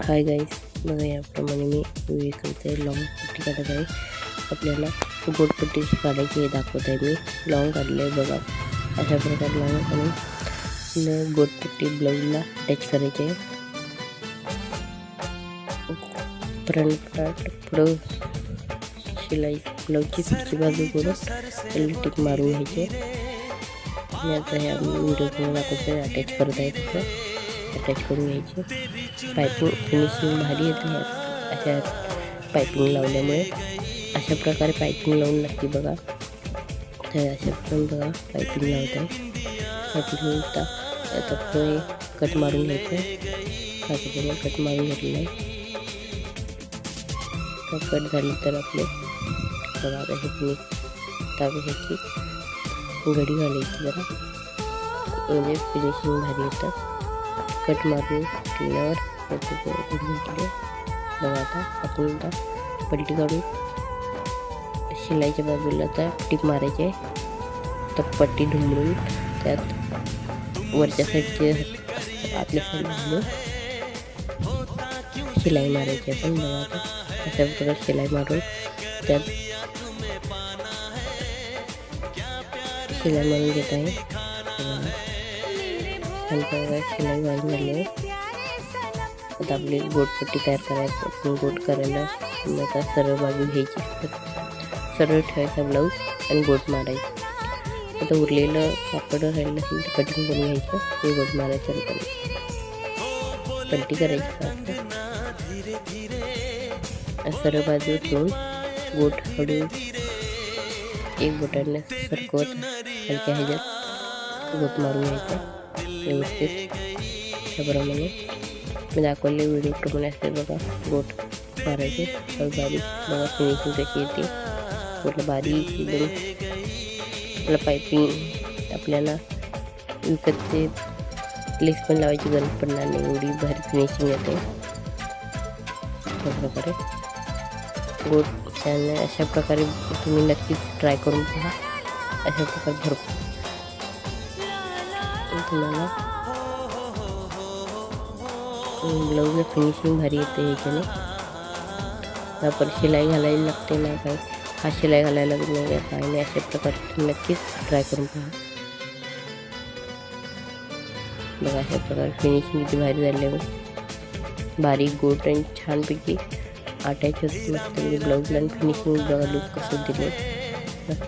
Hi guys, बघा याप्रमाणे मी video करते. लॉंग पट्टी काढत आहे. आपल्याला गोट पट्टी काढायची हे दाखवत आहे. मी लॉंग काढले आहे. बघा अशा प्रकारे लॉंग काढून गोट पट्टी ब्लाऊजला अटॅच करायची आहे. फ्रंट पार्ट पुढं शिलाई ब्लाऊजची पुढची बाजू करून त्याला टिक मारून घ्यायची. मी आता ह्या व्हिडिओ दाखवते अटॅच करत आहे. तिथं अटॅच करून घ्यायची. पायपिंग फिनिशिंग भारी येते अशा पायपिंग लावल्यामुळे. अशा प्रकारे पायपिंग लावून लागते बघा. तर अशा पण बघा पायपिंग लावत आहे. पायपिंग लावता आता पुढे कट मारून घ्यायचं. काचेने कट मारून घेतलेलं आहे. कट झाली तर आपले बघा हे ताब्याची घडी घालायची जरा, म्हणजे फिनिशिंग भारी येतं. कट मारून केल्यावर बघा आता आपण आता पलटी काढून शिलाईच्या बाजूला आता टिप मारायची आहे. तर पट्टी ढुंबळून त्यात वरच्या साईडचे आतल्या साईडला शिलाई मारायची आहे. पण बघा आता अशा प्रकारे शिलाई मारून त्यात शिलाई मारून घेत आहे. शिलाई मारून झाली आहे. आता आपली गोटपट्टी तयार करायची. आपण गोट करायला आता सरळ बाजू घ्यायची, सरळ ठेवायचा ब्लाऊज आणि गोट मारायची. आता उरलेलं कापड राहिलं असेल तर कटिंग करून घ्यायचं आणि गोट मारायचं. पट्टी करायची. सरळ बाजू ठेवून गोट हळू एक बोटाने सरकवत हलक्या ह्याच्यात गोट मारून घ्यायचं व्यवस्थित. त्याप्रमाणे मी दाखवले व्हिडिओप्रमाणे असते बघा. गोट मारायचे बारीक. बघा फिनिशिंग कशी येते. गोटला बारीक एकदम. आपलं पायपिंग आपल्याला विकतचे लेस पण लावायची गरज पडणार नाही, एवढी भारी फिनिशिंग येते. अशा प्रकारे गोट त्याने अशा प्रकारे तुम्ही नक्कीच ट्राय करून पहा. अशा प्रकारे भरपूर तुम्हाला ब्लाऊजला फिनिशिंग भारी येते. ह्याच्याने आपण शिलाई घालायला लागते नाही काय, हा शिलाई घालायला लागत नाही काय नाही. अशा प्रकारे तुम्ही नक्कीच ट्राय करून पहा. बघा अशा प्रकारे फिनिशिंग किती भारी झाली आहे. बारीक गोट आणि छानपैकी अटॅच होत मस्त ब्लाऊजला. आणि फिनिशिंग बघा लुक कसं दिले मस्त.